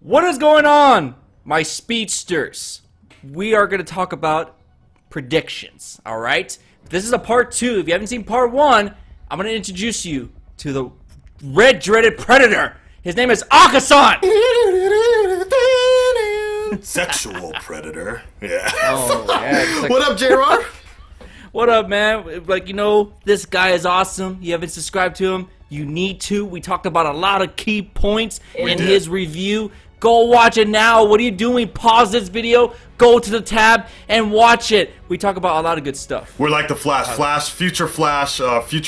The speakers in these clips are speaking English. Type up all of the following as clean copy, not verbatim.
What is going on, my speedsters? We are going to talk about predictions, alright? This is a part 2. If you haven't seen part 1, I'm going to introduce you to the red dreaded predator. His name is Akasan! Sexual predator. Yeah. Oh, yeah. Like, what up, JaeRoar? what up, man? Like, you know, this guy is awesome. You haven't subscribed to him? You need to. We talked about a lot of key points in his review. Go watch it now. What are you doing? Pause this video, go to the tab, and watch it. We talk about a lot of good stuff. We're like the Flash, future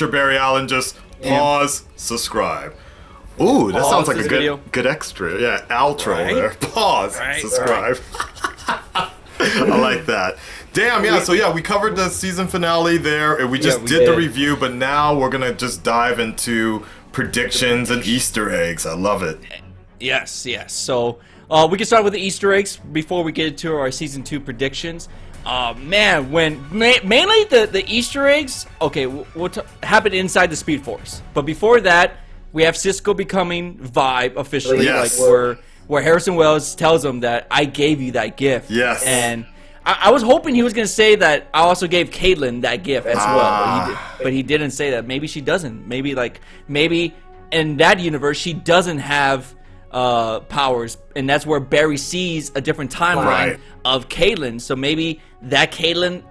Barry Allen. Just pause, subscribe. Ooh, that sounds like a good extra. Yeah, outro there. Pause, subscribe. I like that. Damn, yeah, so yeah, we covered the season finale there, and we just did the review, but now we're gonna just dive into predictions and Easter eggs. I love it. Yes. So, we can start with the Easter eggs before we get into our season 2 predictions. Man, mainly the Easter eggs, okay, what happened inside the Speed Force. But before that, we have Cisco becoming Vibe officially, like where Harrison Wells tells him that I gave you that gift. Yes. And I was hoping he was gonna say that I also gave Caitlyn that gift as well, but he didn't say that. Maybe she doesn't. Maybe in that universe she doesn't have powers, and that's where Barry sees a different timeline of Caitlyn. So maybe that Caitlyn,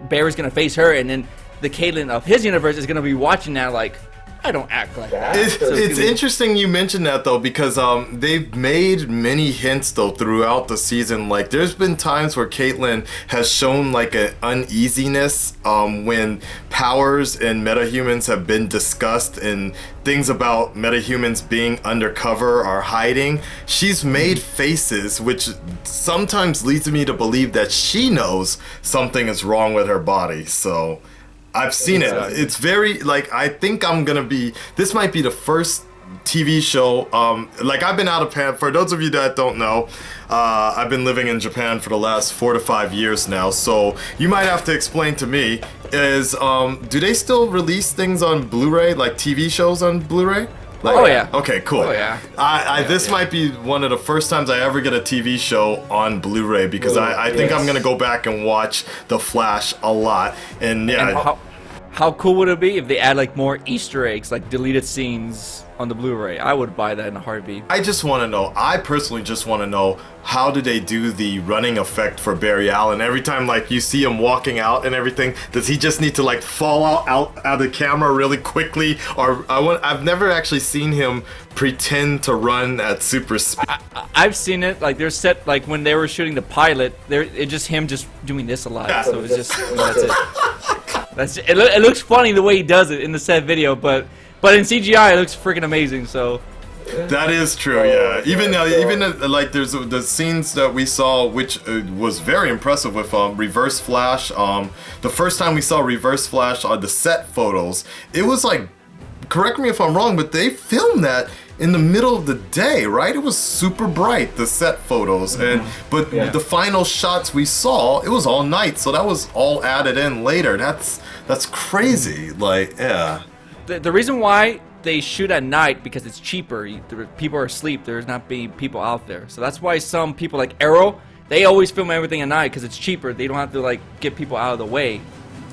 Barry's gonna face her, and then the Caitlyn of his universe is gonna be watching that like, I don't act like that. It's interesting you mentioned that though, because they've made many hints though throughout the season. Like there's been times where Caitlyn has shown like an uneasiness when powers and metahumans have been discussed and things about metahumans being undercover or hiding. She's made faces which sometimes leads me to believe that she knows something is wrong with her body. So I've seen it. It's very, like, I think I'm gonna be, this might be the first TV show, like I've been out of Japan, for those of you that don't know, I've been living in Japan for the last 4 to 5 years now, so you might have to explain to me, is, do they still release things on Blu-ray, like TV shows on Blu-ray? Like, oh yeah. Okay, cool. Oh yeah. This might be one of the first times I ever get a TV show on Blu-ray, because I think I'm gonna go back and watch The Flash a lot, and yeah. And how cool would it be if they add like more Easter eggs, like deleted scenes on the Blu-ray? I would buy that in a heartbeat. I just want to know, I personally just want to know, how do they do the running effect for Barry Allen? Every time like you see him walking out and everything, does he just need to like fall out of the camera really quickly? Or I've never actually seen him pretend to run at super speed. I've seen it, like they're set, like when they were shooting the pilot, it's just him just doing this a lot. Yeah. So it's just, that's it. It looks funny the way he does it in the set video, but in CGI it looks freaking amazing. So that is true, yeah. Even like there's the scenes that we saw, which was very impressive with Reverse Flash. The first time we saw Reverse Flash on the set photos, it was like, correct me if I'm wrong, but they filmed that in the middle of the day, right? It was super bright, the set photos, but the final shots we saw, it was all night, so that was all added in later. That's crazy. Like, yeah. The reason why they shoot at night, because it's cheaper. People are asleep. There's not being people out there, so that's why some people like Arrow, they always film everything at night because it's cheaper. They don't have to like get people out of the way.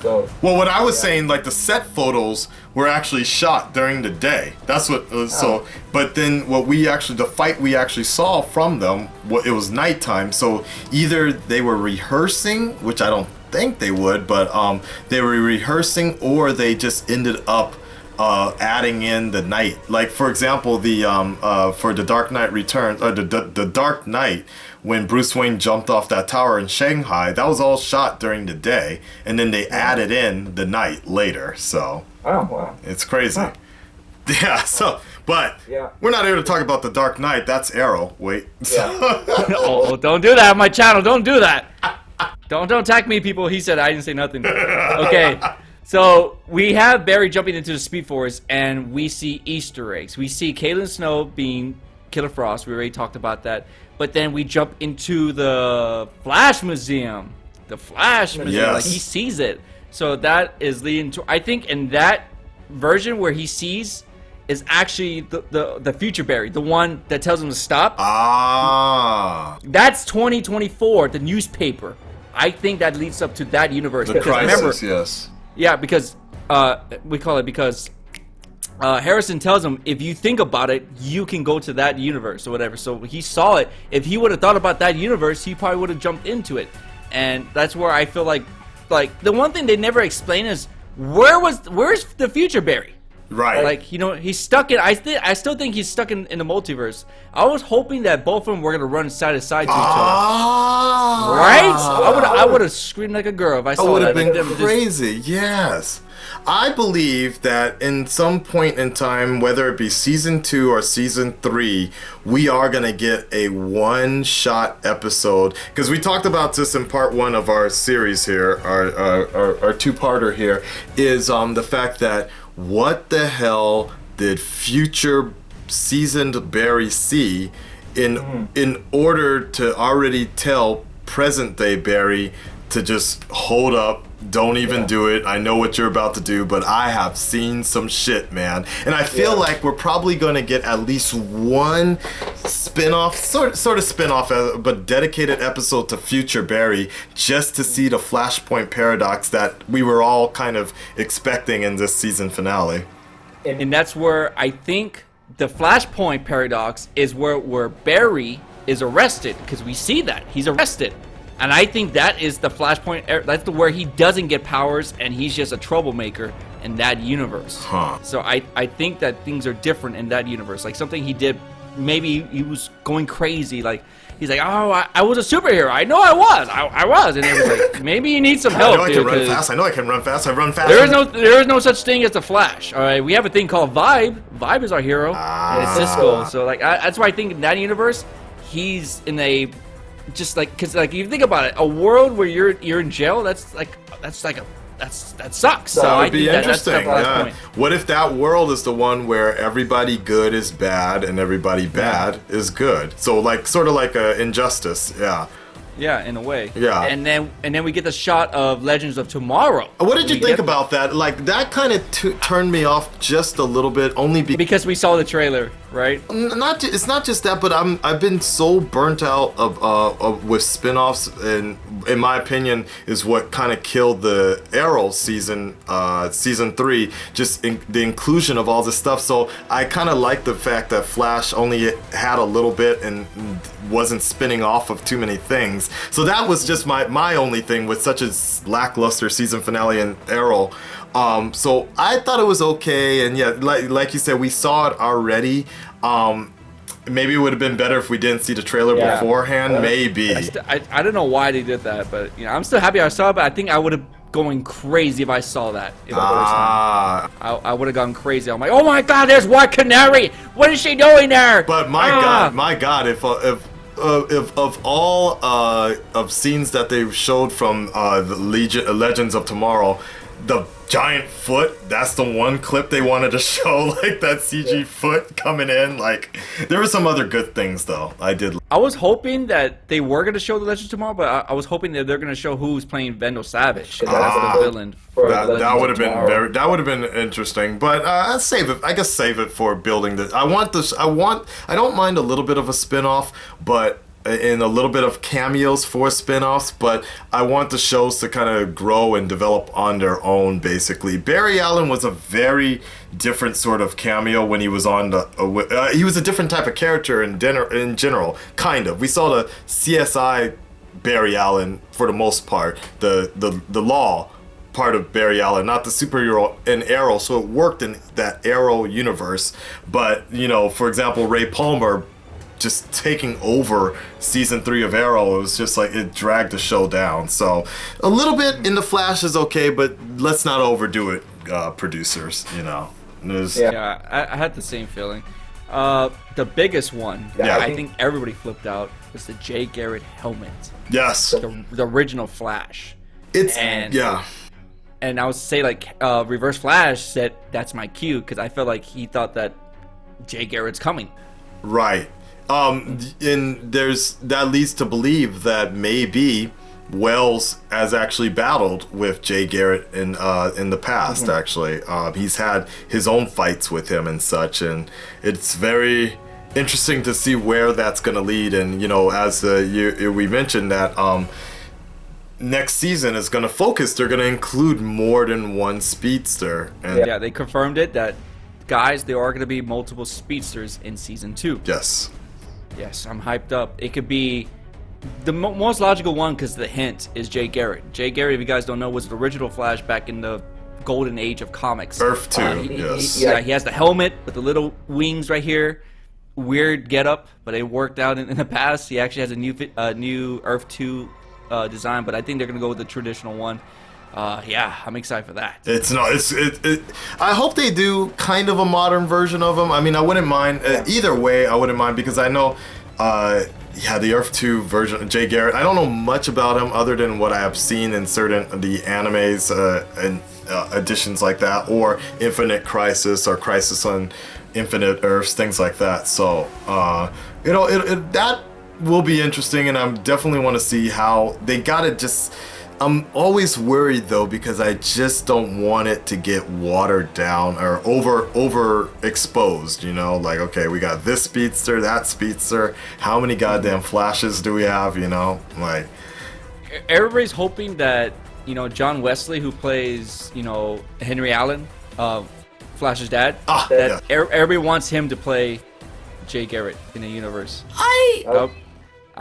Well, what I was saying, like the set photos were actually shot during the day. That's what. So, but then the fight we actually saw from them, it was nighttime. So either they were rehearsing, which I don't think they would, but they were rehearsing, or they just ended up adding in the night. Like for example, for the Dark Knight Returns, or the Dark Knight, when Bruce Wayne jumped off that tower in Shanghai, that was all shot during the day, and then they added in the night later. So wow, it's crazy. Huh. Yeah. So, but we're not here to talk about the Dark Knight. That's Arrow. Wait. Oh, don't do that on my channel. Don't do that. Don't attack me, people. He said I didn't say nothing. Okay. So we have Barry jumping into the Speed Force, and we see Easter eggs. We see Caitlin Snow being Killer Frost. We already talked about that. But then we jump into the Flash Museum. The Flash Museum, like he sees it. So that is leading to, I think in that version where he sees is actually the future Barry, the one that tells him to stop. That's 2024, the newspaper. I think that leads up to that universe. The crisis, yes. Yeah, because we call it because Harrison tells him, if you think about it, you can go to that universe or whatever. So he saw it. If he would have thought about that universe, he probably would have jumped into it. And that's where I feel like the one thing they never explain is where's the future Barry? Right. Like, you know, he's stuck in. I still think he's stuck in the multiverse. I was hoping that both of them were gonna run side to side to each other. Right? I would have screamed like a girl if I saw that. That would have been crazy. Yes. I believe that in some point in time, whether it be season 2 or season 3, we are going to get a one-shot episode. Because we talked about this in part 1 of our series here, our two-parter here, is the fact that what the hell did future seasoned Barry see in order to already tell present-day Barry to just hold up. Don't even do it. I know what you're about to do, but I have seen some shit, man. And I feel like we're probably going to get at least one spin-off, sort of spin-off, but dedicated episode to future Barry, just to see the Flashpoint paradox that we were all kind of expecting in this season finale. And that's where I think the Flashpoint paradox is where Barry is arrested, because we see that. He's arrested. And I think that is the Flashpoint. That's where he doesn't get powers, and he's just a troublemaker in that universe. So I think that things are different in that universe. Like something he did, maybe he was going crazy. Like he's like, oh, I was a superhero. I know I was. And it was like, maybe you need some help. I know I can run fast. I know I can run fast. I run fast. There is no such thing as the Flash. All right, we have a thing called Vibe. Vibe is our hero. And it's Cisco. So like that's why I think in that universe, he's in a just like, because like you think about it, a world where you're in jail, that sucks. So that would I be think interesting. What if that world is the one where everybody good is bad and everybody bad is good? So like sort of like a Injustice, Yeah, in a way. Yeah. And then we get the shot of Legends of Tomorrow. What did you think about that? Like that kind of turned me off just a little bit, only because we saw the trailer, right? It's not just that, but I've been so burnt out of with spin-offs, and in my opinion is what kind of killed the Arrow season 3, just the inclusion of all this stuff. So I kind of like the fact that Flash only had a little bit and wasn't spinning off of too many things. So that was just my only thing with such a lackluster season finale in Arrow. So I thought it was okay, and yeah, like you said, we saw it already. Maybe it would have been better if we didn't see the trailer beforehand. Maybe. I don't know why they did that, but you know, I'm still happy I saw it. But I think I would have going crazy if I saw that. I would have gone crazy. I'm like, oh my God, there's White Canary. What is she doing there? But my God, if of all of scenes that they showed from the Legends of Tomorrow, the giant foot, that's the one clip they wanted to show, like that CG foot coming in. Like there were some other good things though. I was hoping that they were going to show the Legends tomorrow, but I was hoping that they're going to show who's playing Vandal Savage. That's the villain. That would have been that would have been interesting. But I'll save it. I guess save it for building this. I don't mind a little bit of a spin-off, but in a little bit of cameos for spin-offs, but I want the shows to kind of grow and develop on their own, basically. Barry Allen was a very different sort of cameo when he was on the... he was a different type of character in general, kind of. We saw the CSI Barry Allen, for the most part, the law part of Barry Allen, not the superhero in Arrow, so it worked in that Arrow universe. But, you know, for example, Ray Palmer just taking over season 3 of Arrow, it was just like it dragged the show down. So a little bit in the Flash is okay, but let's not overdo it, producers. You know. I had the same feeling. The biggest one that I think everybody flipped out was the Jay Garrett helmet. Yes. The original Flash. And I would say like Reverse Flash said that's my cue, because I felt like he thought that Jay Garrett's coming. Right. And that leads to believe that maybe Wells has actually battled with Jay Garrett in the past. Actually, he's had his own fights with him and such, and it's very interesting to see where that's going to lead. And as we mentioned that next season is going to focus, they're going to include more than one speedster. And yeah, they confirmed it that guys, there are going to be multiple speedsters in season 2. Yes, I'm hyped up. It could be the most logical one because the hint is Jay Garrett. Jay Garrett, if you guys don't know, was the original Flash back in the golden age of comics. Earth 2, yes. He has the helmet with the little wings right here. Weird getup, but it worked out in the past. He actually has a new Earth 2 design, but I think they're going to go with the traditional one. I'm excited for that. I hope they do kind of a modern version of him. I mean, I wouldn't mind. Either way, I wouldn't mind because I know... the Earth 2 version of Jay Garrett, I don't know much about him other than what I have seen in certain of the animes and editions like that, or Infinite Crisis or Crisis on Infinite Earths, things like that. So, that will be interesting, and I definitely want to see how they got it. I'm always worried though because I just don't want it to get watered down or overexposed. Like, okay, we got this speedster, that speedster. How many goddamn Flashes do we have? Like everybody's hoping that John Wesley, who plays Henry Allen, Flash's dad, everybody wants him to play Jay Garrett in the universe. I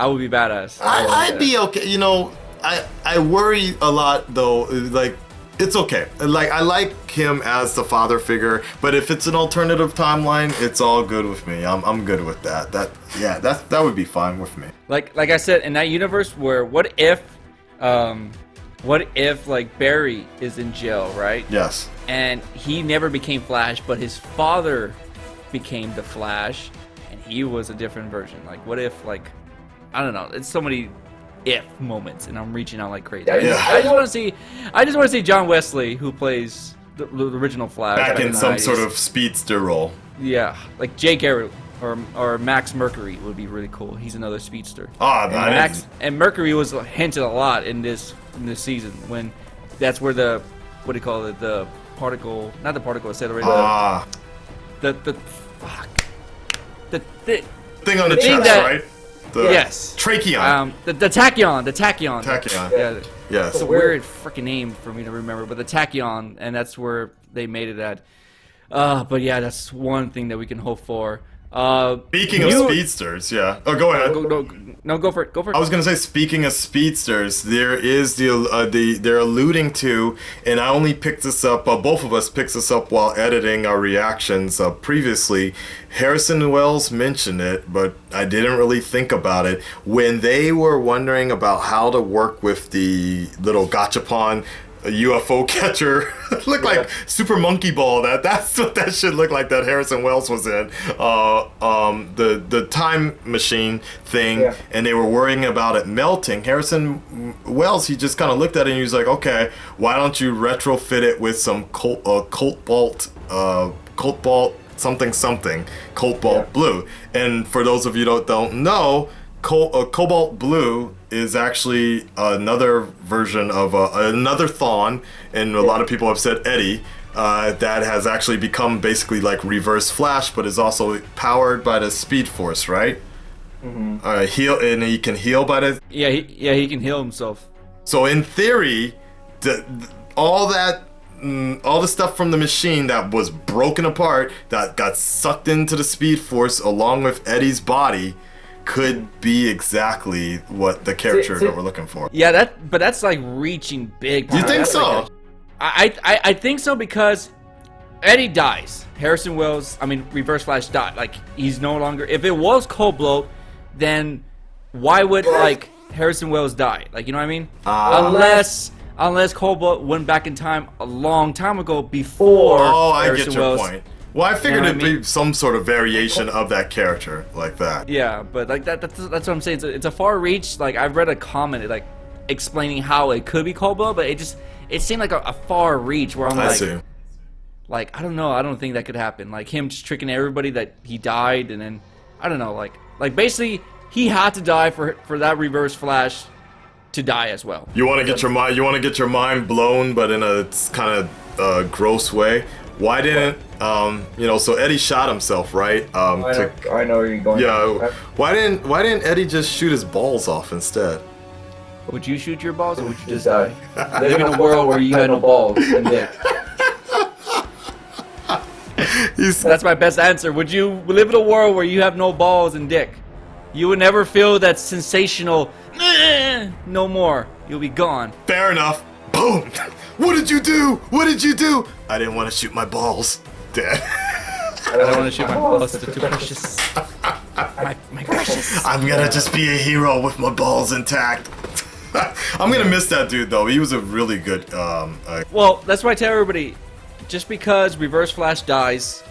would be badass. I'd be okay. I worry a lot though. Like, it's okay. Like, I like him as the father figure, but if it's an alternative timeline, it's all good with me. I'm good with that. That would be fine with me. Like I said, in that universe, where what if like Barry is in jail, right? Yes. And he never became Flash, but his father became the Flash, and he was a different version. Like, what if, like, I don't know. It's so many if moments, and I'm reaching out like crazy. I just want to see John Wesley, who plays the original Flash, back in some sort of speedster role. Yeah, like Jay Garrett or Max Mercury would be really cool. He's another speedster. And Mercury was hinted a lot in this season, when that's where the the particle, not the particle, I said already. The thing on the chest, right? Yes. Tracheon. The tachyon. Tachyon. Yeah. It's a weird freaking name for me to remember, but the tachyon, and that's where they made it at. But yeah, that's one thing that we can hope for. Speaking of speedsters, yeah. Oh, go ahead. Go for it. I was gonna say, speaking of speedsters, there is they're alluding to, and I only picked this up. Both of us picked this up while editing our reactions previously. Harrison Wells mentioned it, but I didn't really think about it when they were wondering about how to work with the little gachapon. A UFO catcher. Looked like Super Monkey Ball. That's what that shit looked like that Harrison Wells was in. The time machine thing, and they were worrying about it melting. Harrison Wells, he just kind of looked at it and he was like, okay, why don't you retrofit it with some cobalt blue. And for those of you that don't know, cobalt blue is actually another version of another Thawne, and a lot of people have said Eddie, that has actually become basically like Reverse Flash, but is also powered by the Speed Force, right? And he can heal by the... he can heal himself. So in theory, all the stuff from the machine that was broken apart, that got sucked into the Speed Force along with Eddie's body, could be exactly what the character that we're looking for. Yeah, but that's like reaching big. You think so? Like I think so, because Eddie dies. Harrison Wells, Reverse Flash died. Like, he's no longer. If it was Cold Blow, then why would like Harrison Wells die? Like, you know what I mean? Unless Cold Blow went back in time a long time ago before. I get your point. Well, I figured it'd be some sort of variation of that character like that. Yeah, but like that's what I'm saying. It's a far reach. Like, I've read a comment like explaining how it could be Cobra, but it seemed like a far reach where I'm like, I don't know. I don't think that could happen. Like, him just tricking everybody that he died, and then I don't know. Like basically he had to die for that Reverse Flash to die as well. You want to get your mind blown, but in a kind of gross way. Why didn't so Eddie shot himself, right? I know where you're going. Yeah. Why didn't Eddie just shoot his balls off instead? Would you shoot your balls, or would you just die? Live in a world where you had no balls and dick. That's my best answer. Would you live in a world where you have no balls and dick? You would never feel that sensational no more. You'll be gone. Fair enough. Boom. What did you do? What did you do? I didn't want to shoot my balls. Dad. I don't want to shoot my balls. They're too precious. My precious. I'm gonna just be a hero with my balls intact. I'm gonna miss that dude though. He was a really good. Well, that's why I tell everybody. Just because Reverse Flash dies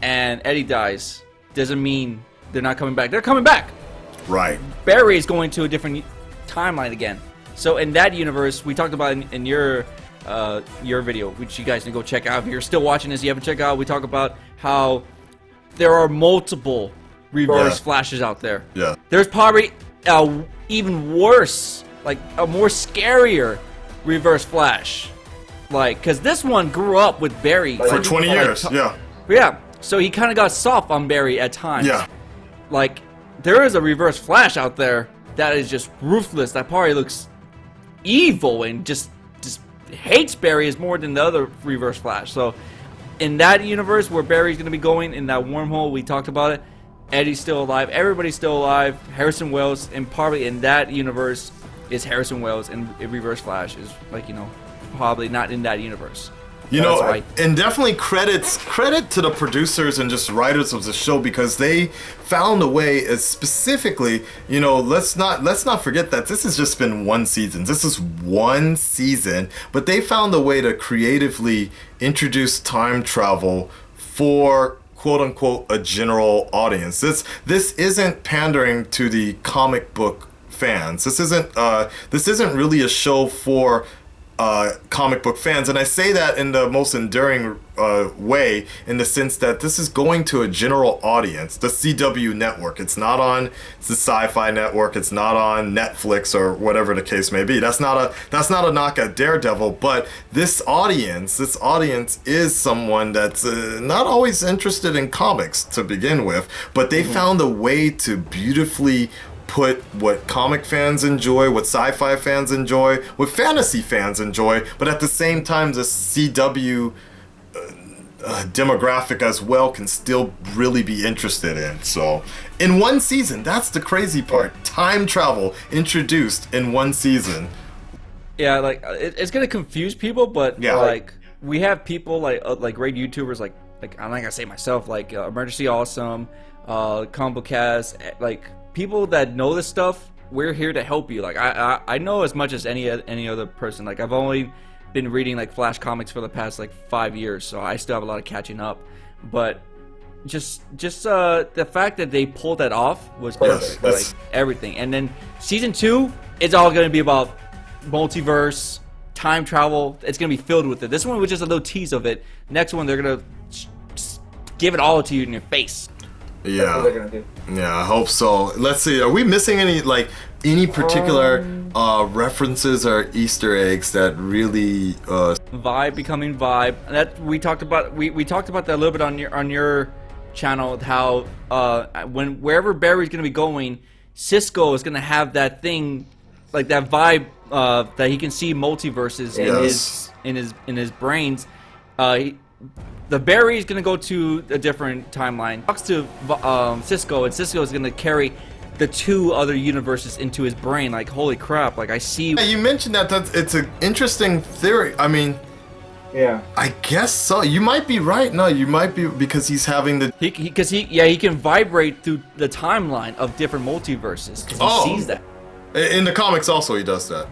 and Eddie dies doesn't mean they're not coming back. They're coming back. Right. Barry is going to a different timeline again. So in that universe, we talked about in your video, which you guys can go check out. If you're still watching this, you haven't checked out. We talk about how there are multiple Reverse Flashes out there. Yeah. There's probably even worse, like a more scarier Reverse Flash. Like, because this one grew up with Barry for 20 years, yeah. So he kind of got soft on Barry at times. Yeah. Like, there is a Reverse Flash out there that is just ruthless. That probably looks evil and just hates Barry as more than the other Reverse Flash. So, in that universe where Barry's going to be going, in that wormhole, we talked about it, Eddie's still alive. Everybody's still alive. Harrison Wells, and probably in that universe is Harrison Wells, and Reverse Flash is, like, probably not in that universe. And definitely credit to the producers and just writers of the show, because they found a way, specifically, let's not forget that this has just been one season. This is one season, but they found a way to creatively introduce time travel for quote unquote a general audience. This isn't pandering to the comic book fans. This isn't really a show for comic book fans, and I say that in the most enduring way, in the sense that this is going to a general audience. The CW network. It's not on the Sci-Fi network. It's not on Netflix or whatever the case may be. That's not a knock at Daredevil, but this audience is someone that's not always interested in comics to begin with, but they found a way to beautifully put what comic fans enjoy, what sci-fi fans enjoy, what fantasy fans enjoy, but at the same time the CW demographic as well can still really be interested in. So in one season, that's the crazy part. Time travel introduced in one season. Yeah, like it's gonna confuse people, but like we have people like great YouTubers like I'm not gonna say myself, like Emergency Awesome, Combo Cast, like people that know this stuff. We're here to help you. Like I know as much as any other person. Like I've only been reading like Flash comics for the past like 5 years, so I still have a lot of catching up. But just the fact that they pulled that off was perfect. Like everything. And then season 2, it's all gonna be about multiverse, time travel. It's gonna be filled with it. This one was just a little tease of it. Next one, they're gonna give it all to you in your face. Yeah. That's what they're gonna do. Yeah, I hope so. Let's see. Are we missing any particular references or Easter eggs that really Vibe becoming Vibe? That we talked about. We talked about that a little bit on your channel. How wherever Barry's gonna be going, Cisco is gonna have that thing, like that vibe that he can see multiverses in his brains. The Barry is gonna go to a different timeline. Talks to Cisco, and Cisco is gonna carry the 2 other universes into his brain. Like, holy crap! Like I see. Yeah, you mentioned that. It's an interesting theory. I mean, yeah, I guess so. You might be right. No, you might be, because he's having the he can vibrate through the timeline of different multiverses because he sees that. In the comics, also he does that.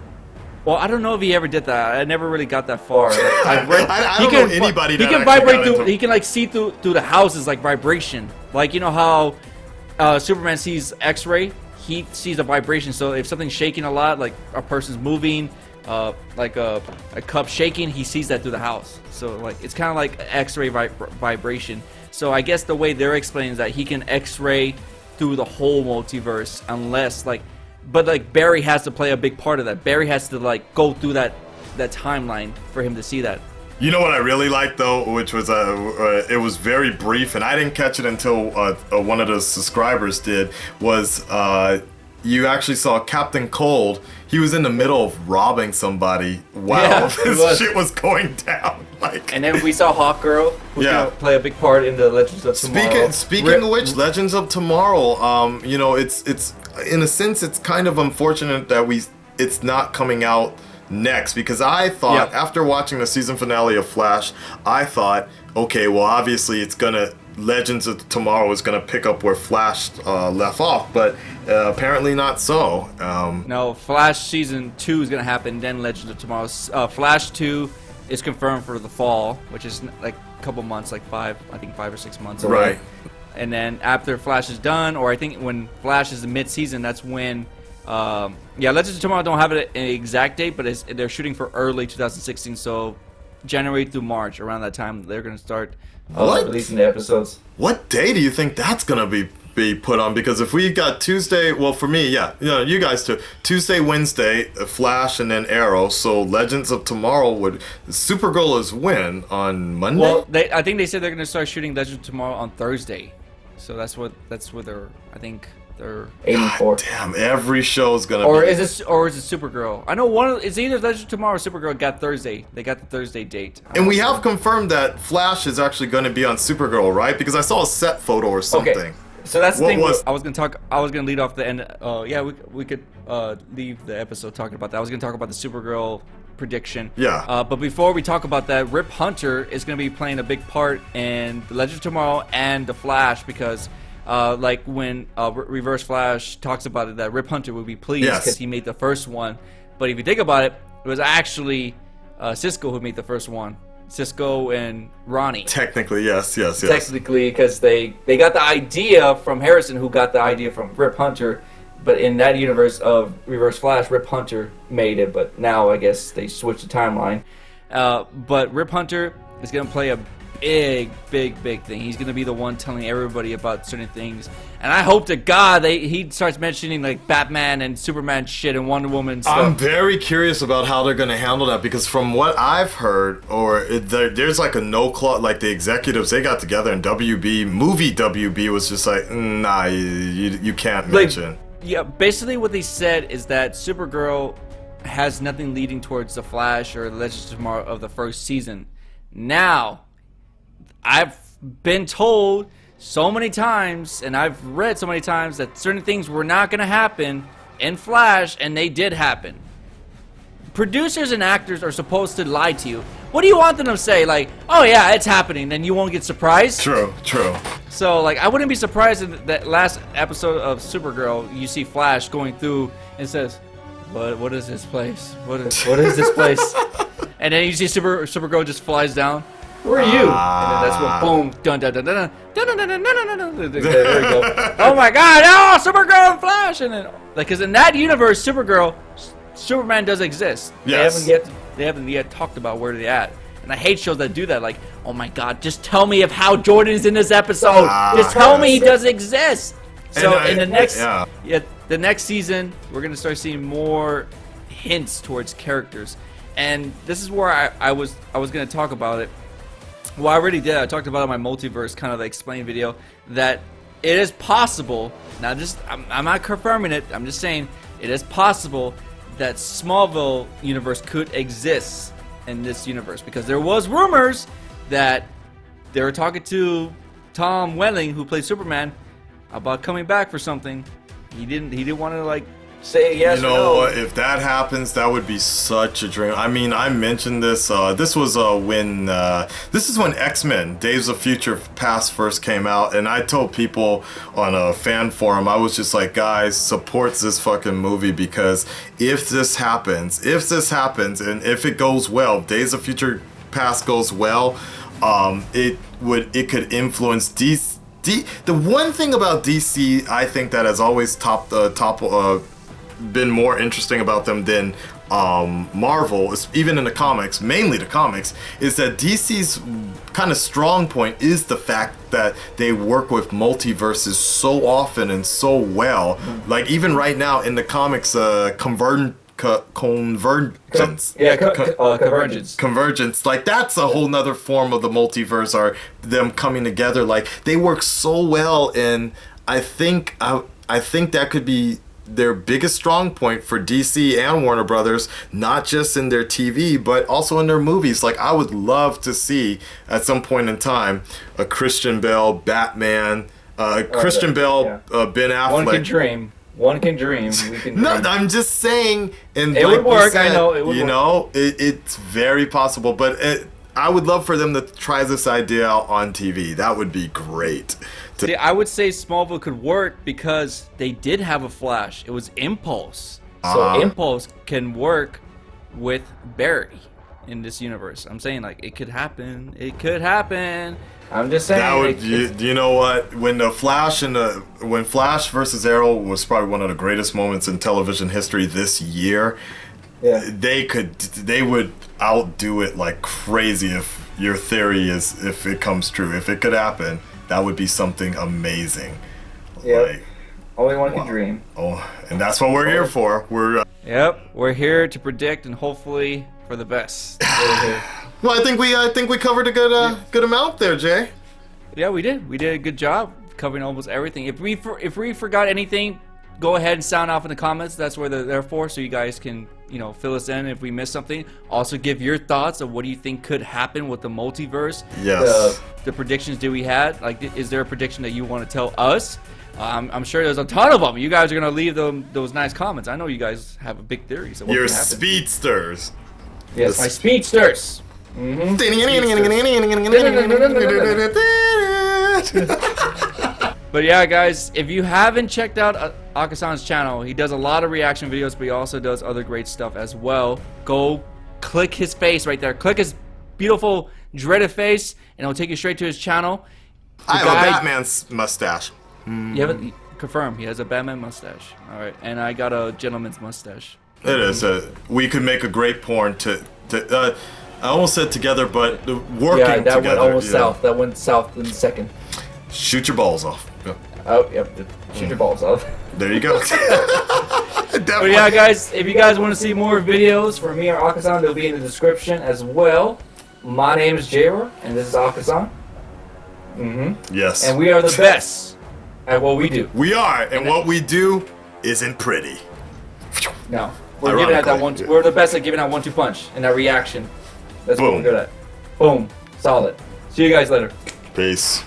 Well, I don't know if he ever did that. I never really got that far. Like, I don't know anybody that he can vibrate through. He can like see through the houses like vibration. Like, you know how Superman sees X-ray. He sees a vibration. So if something's shaking a lot, like a person's moving, like a cup shaking, he sees that through the house. So like it's kind of like X-ray vibration. So I guess the way they're explaining is that he can X-ray through the whole multiverse, unless like but like Barry has to play a big part of that. Barry has to like go through that timeline for him to see that. You know what I really liked though, which was it was very brief, and I didn't catch it until one of the subscribers did. Was you actually saw Captain Cold? He was in the middle of robbing somebody while this shit was going down. Like, and then we saw Hawk Girl, who's gonna play a big part in the Legends of Tomorrow. Speaking of which, Legends of Tomorrow, you know, it's in a sense it's kind of unfortunate that it's not coming out next, because I thought after watching the season finale of Flash, I thought, okay, well obviously Legends of Tomorrow is gonna pick up where Flash left off, but apparently not so. No, Flash season 2 is gonna happen, then Legends of Tomorrow. Flash 2 is confirmed for the fall, which is like a couple months, like 5 or 6 months away. Right. And then after Flash is done, or I think when Flash is the mid-season, that's when Legends of Tomorrow don't have an exact date, but they're shooting for early 2016, so January through March, around that time, they're going to start releasing the episodes. What day do you think that's going to be put on? Because if we got Tuesday, well, for me, you guys too, Tuesday, Wednesday, Flash, and then Arrow, so Legends of Tomorrow Supergirl is when? On Monday? Well, I think they said they're going to start shooting Legends of Tomorrow on Thursday, so that's what they're, I think... aiming for. Damn, every show is gonna. Or is it Supergirl? I know it's either Legends of Tomorrow or Supergirl got Thursday. They got the Thursday date. And we have confirmed that Flash is actually going to be on Supergirl, right? Because I saw a set photo or something. Okay. So that's the thing. I was gonna lead off the end. We could leave the episode talking about that. I was gonna talk about the Supergirl prediction. Yeah. But before we talk about that, Rip Hunter is gonna be playing a big part in the Legends of Tomorrow and the Flash, because. Like when Reverse Flash talks about it, that Rip Hunter would be pleased because he made the first one. But if you think about it, it was actually Cisco who made the first one. Cisco and Ronnie. Technically, yes. Technically, because they got the idea from Harrison, who got the idea from Rip Hunter. But in that universe of Reverse Flash, Rip Hunter made it. But now I guess they switched the timeline. But Rip Hunter is going to play a big thing. He's gonna be the one telling everybody about certain things, and I hope to God he starts mentioning like Batman and Superman shit and Wonder Woman stuff. I'm very curious about how they're gonna handle that, because from what I've heard, there's like a no clause, like the executives, they got together and WB was just like, nah, you can't mention. Yeah, basically what they said is that Supergirl has nothing leading towards the Flash or the Legends of Tomorrow of the first season. Now, I've been told so many times, and I've read so many times, that certain things were not going to happen in Flash, and they did happen. Producers and actors are supposed to lie to you. What do you want them to say? Like, oh yeah, it's happening, then you won't get surprised? True. So, like, I wouldn't be surprised in that last episode of Supergirl, you see Flash going through and says, what is this place? What is this place? And then you see Supergirl just flies down. Where are you? And then that's when boom, dun dun dun dun dun dun dun dun dun dun dun. There we go. Oh my God! Oh, Supergirl and Flash, and then like, because in that universe, Superman does exist. Yes. They haven't yet talked about where they're at. And I hate shows that do that. Like, oh my God, just tell me of how Jordan's in this episode. Just tell me he does exist. So in the next season, we're gonna start seeing more hints towards characters, and this is where I was gonna talk about it. Well, I already did. I talked about it in my multiverse kind of explain video, that it is possible. Now, I'm not confirming it. I'm just saying it is possible that Smallville universe could exist in this universe, because there was rumors that they were talking to Tom Welling, who played Superman, about coming back for something. He didn't want to like say yes. You know what? If that happens, that would be such a dream. I mean, I mentioned this. This was when X-Men: Days of Future Past first came out, and I told people on a fan forum, I was just like, guys, support this fucking movie, because if this happens, and if it goes well, Days of Future Past goes well, it could influence DC. The one thing about DC, I think, that has always been more interesting about them than Marvel, even in the comics, mainly the comics, is that DC's kind of strong point is the fact that they work with multiverses so often and so well. Like even right now in the comics, convergence. Convergence. Convergence, like that's a whole nother form of the multiverse, are them coming together. Like they work so well, and I think that could be their biggest strong point for DC and Warner Brothers, not just in their TV, but also in their movies. Like I would love to see at some point in time a Christian Bale Batman, Christian Bale, Ben Affleck. One can dream. One can dream. We can dream. No, I'm just saying, and it like would work. said, I know it would. You know, it's very possible, but I would love for them to try this idea out on TV. That would be great. See, I would say Smallville could work because they did have a Flash. It was Impulse. So Impulse can work with Barry in this universe. I'm saying, like, it could happen. It could happen. I'm just saying. That would, you know what? When Flash versus Arrow was probably one of the greatest moments in television history this year. Yeah. They would outdo it like crazy if your theory if it comes true. If it could happen, that would be something amazing. Yeah. Like, only one can dream. Oh, and that's what we're here for. We're here to predict and hopefully for the best. Well, I think we covered a good amount there, Jay. Yeah, we did. We did a good job covering almost everything. If we forgot anything, go ahead and sound off in the comments. That's where they're there for, so you guys can, fill us in if we missed something. Also, give your thoughts of what do you think could happen with the multiverse. Yes. The predictions that we had. Like, is there a prediction that you want to tell us? I'm sure there's a ton of them. You guys are gonna leave those nice comments. I know you guys have a big theory. So your speedsters. Yes, my speedsters. But yeah, guys, if you haven't checked out Akasan's channel, he does a lot of reaction videos, but he also does other great stuff as well. Go click his face right there. Click his beautiful dreaded face, and it'll take you straight to his channel. I have a Batman's mustache. You haven't confirmed. He has a Batman mustache. All right, and I got a gentleman's mustache. It is. We could make a great porn to I almost said together, but working yeah, that together. Went almost south. That went south in a second. Shoot your balls off. Yep. Oh, yep. Shoot your balls off. There you go. But yeah, guys, if you guys want to see more videos from me or Akasan, they'll be in the description as well. My name is JaeRoar, and this is Akasan. Yes. And we are the best at what we do. We are, and what we do isn't pretty. No. We're giving out that one. We're the best at giving out 1-2 punch and that reaction. That's what we're good at. Boom. Solid. See you guys later. Peace.